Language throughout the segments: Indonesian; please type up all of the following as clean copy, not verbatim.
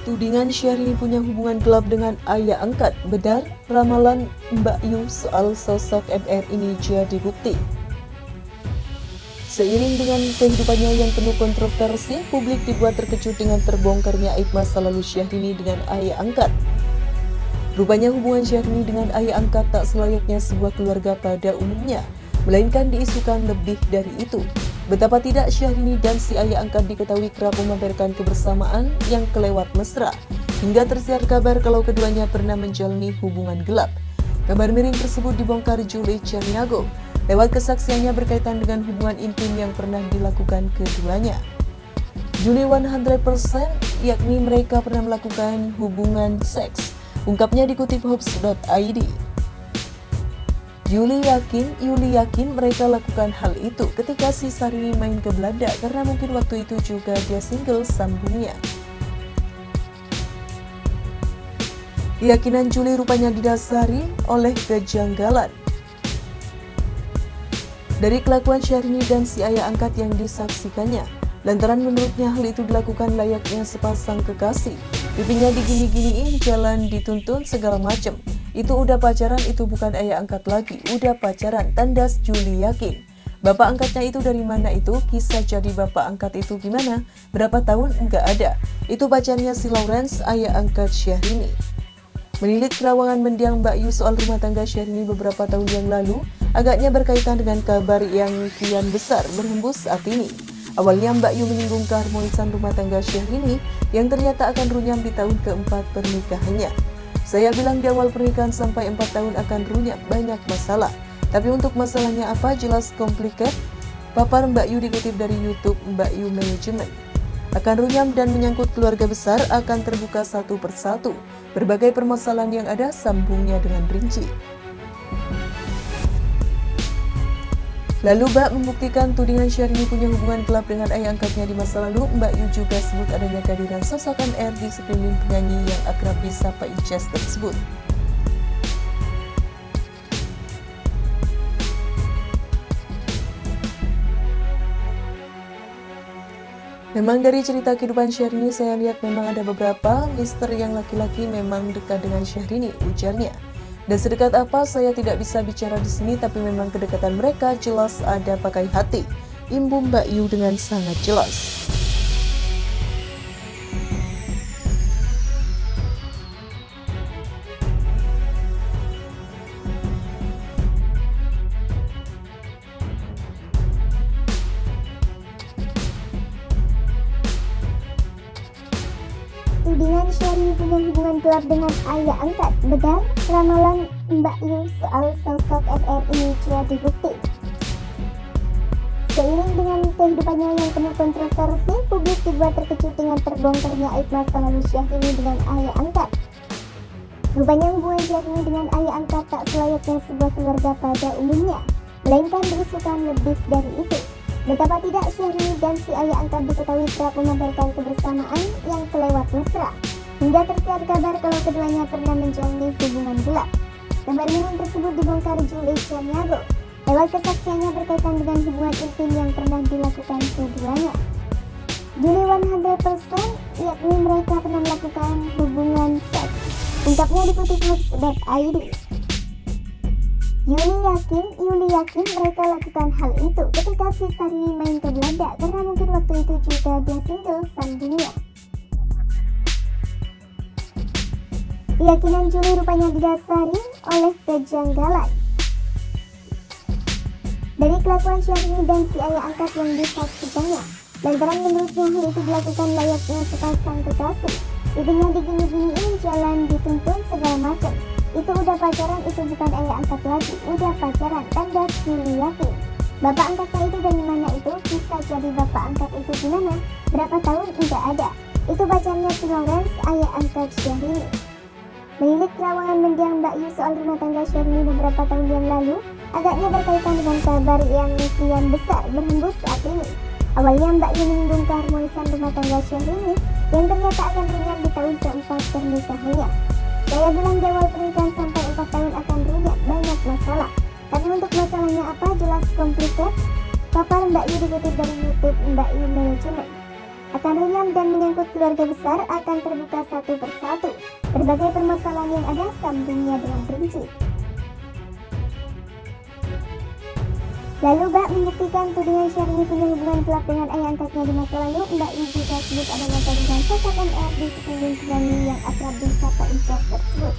Tudingan Syahrini punya hubungan gelap dengan ayah angkat, benar ramalan Mbak Yu soal sosok MR ini jadi bukti. Seiring dengan kehidupannya yang penuh kontroversi, publik dibuat terkejut dengan terbongkarnya aib masa lalu Syahrini dengan ayah angkat. Rupanya hubungan Syahrini dengan ayah angkat tak selayaknya sebuah keluarga pada umumnya, melainkan diisukan lebih dari itu. Betapa tidak Syahrini dan si ayah angkat diketahui kerap memamerkan kebersamaan yang kelewat mesra, hingga tersiar kabar kalau keduanya pernah menjalani hubungan gelap. Kabar miring tersebut dibongkar Julie Chaniago lewat kesaksiannya berkaitan dengan hubungan intim yang pernah dilakukan keduanya. Julie 100%, yakni mereka pernah melakukan hubungan seks, ungkapnya dikutip Hops.id. Yuli yakin mereka lakukan hal itu ketika si Syahrini main ke Belanda karena mungkin waktu itu juga dia single sambungnya. Keyakinan Julie rupanya didasari oleh kejanggalan dari kelakuan Syahrini dan si ayah angkat yang disaksikannya. Lantaran menurutnya hal itu dilakukan layaknya sepasang kekasih. Pipinya digini-giniin, jalan dituntun segala macam. Itu udah pacaran, itu bukan ayah angkat lagi, udah pacaran, tandas Julie yakin. Bapak angkatnya itu dari mana itu? Kisah jadi bapak angkat itu gimana? Berapa tahun? Enggak ada. Itu pacarnya si Lawrence, ayah angkat Syahrini. Menilik terawangan mendiang Mbak Yu soal rumah tangga Syahrini beberapa tahun yang lalu, agaknya berkaitan dengan kabar yang kian besar berhembus saat ini. Awalnya Mbak Yu menyinggung keharmonisan rumah tangga Syahrini yang ternyata akan runyam di tahun keempat pernikahannya. Saya bilang di awal pernikahan sampai 4 tahun akan runyam, banyak masalah. Tapi untuk masalahnya apa? Jelas complicated. Papar Mbak Yu dikutip dari YouTube Mbak Yu Management. Akan runyam dan menyangkut keluarga besar, akan terbuka satu persatu. Berbagai permasalahan yang ada, sambungnya dengan rinci. Lalu Mbak membuktikan tudingan Syahrini punya hubungan gelap dengan ayah angkatnya di masa lalu. Mbak Yu juga sebut adanya kehadiran sosok MR di sekeliling penyanyi yang akrab disapa Ices tersebut. Memang dari cerita kehidupan Syahrini saya lihat memang ada beberapa mister yang laki-laki memang dekat dengan Syahrini, ujarnya. Dan sedekat apa saya tidak bisa bicara di sini, tapi memang kedekatan mereka jelas ada pakai hati. Imbu Mbak Yu dengan sangat jelas. Tudingan Syahrini punya hubungan gelap dengan ayah angkat, benar ramalan Mbak Yu soal sosok MR ini jadi bukti. Seiring dengan kehidupannya yang penuh kontroversi, publik dibuat terkejut dengan terbongkarnya aib masa lalu Syahrini dengan ayah angkat. Rupanya hubungan Syahrini dengan ayah angkat tak selayaknya sebuah keluarga pada umumnya, melainkan diisukan lebih dari itu. Betapa tidak Syahrini dan si ayah angkat diketahui kerap memamerkan kebersamaan yang kelewat mesra, hingga tersiar kabar kalau keduanya pernah menjalani hubungan gelap. Kabar miring tersebut dibongkar Julie Chaniago lewat kesaksiannya berkaitan dengan hubungan intim yang pernah dilakukan keduanya. Julie 100%, yakni mereka pernah melakukan hubungan seks, ungkapnya dikutip Hops.id. Yuli yakin mereka lakukan hal itu ketika si Syahrini main ke Belanda karena mungkin waktu itu juga dia single sambungnya. Keyakinan Julie rupanya didasari oleh kejanggalan dari kelakuan Syahrini dan si ayah angkat yang disaksikannya. Lantaran menurutnya hal itu dilakukan layaknya sepasang kekasih. Pipinya digini-giniin, jalan dituntun segala macam. Itu udah pacaran, itu bukan ayah angkat lagi, udah pacaran, tandas Julie yakin. Bapak angkatnya itu dari mana itu? Kisah jadi bapak angkat itu gimana? Berapa tahun? Enggak ada. Itu pacarnya si Lawrence, ayah angkat Syahrini. Menilik terawangan mendiang Mbak Yu soal rumah tangga Syahrini beberapa tahun yang lalu, agaknya berkaitan dengan kabar yang kian besar berhembus saat ini. Awalnya Mbak Yu menyinggung keharmonisan rumah tangga Syahrini yang ternyata akan runyam di tahun keempat pernikahannya. Saya bilang di awal pernikahan sampai 4 tahun akan runyam, banyak masalah. Tapi untuk masalahnya apa? Jelas complicated. Papar Mbak Yu dikutip dari YouTube Mbak Yu Management. akan runyam dan menyangkut keluarga besar akan terbuka satu persatu. Berbagai permasalahan yang ada sambungnya dengan rinci. Lalu Mbak membuktikan tudingan Syahrini punya hubungan gelap dengan ayah angkatnya di masa lalu. Mbak I juga sebut adanya tudingan sosok MR di sekeliling penyanyi yang akrab disapa Icas tersebut.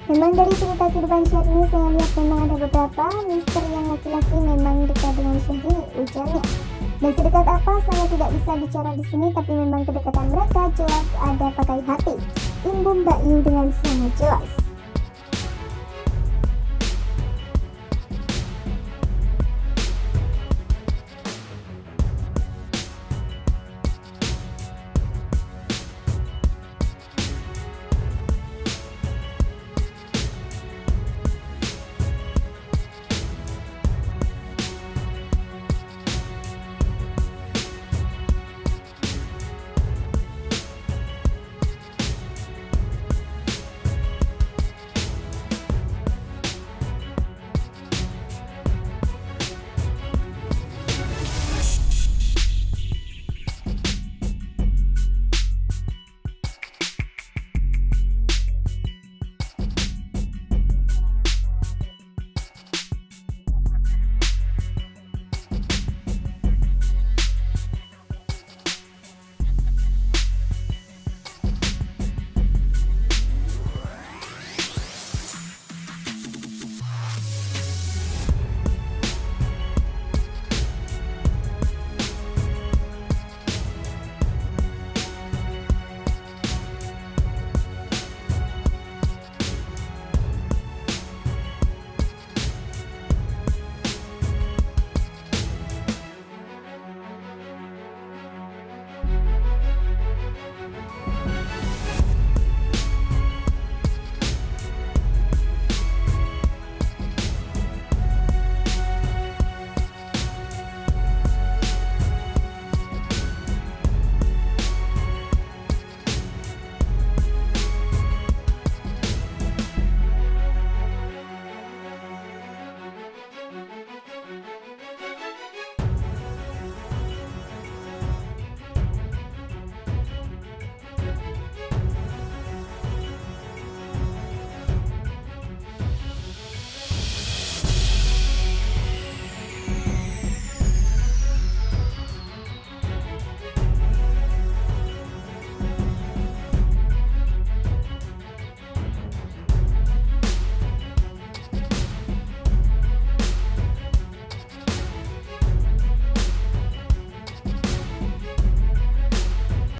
Memang dari cerita kehidupan Syahrini saya lihat memang ada beberapa misteri yang laki-laki memang dekat dengan Syahrini, ujarnya. Dan sedekat apa saya tidak bisa bicara di sini, tapi memang kedekatan mereka jelas ada pakai hati. Imbu Mbak Yu dengan sangat jelas.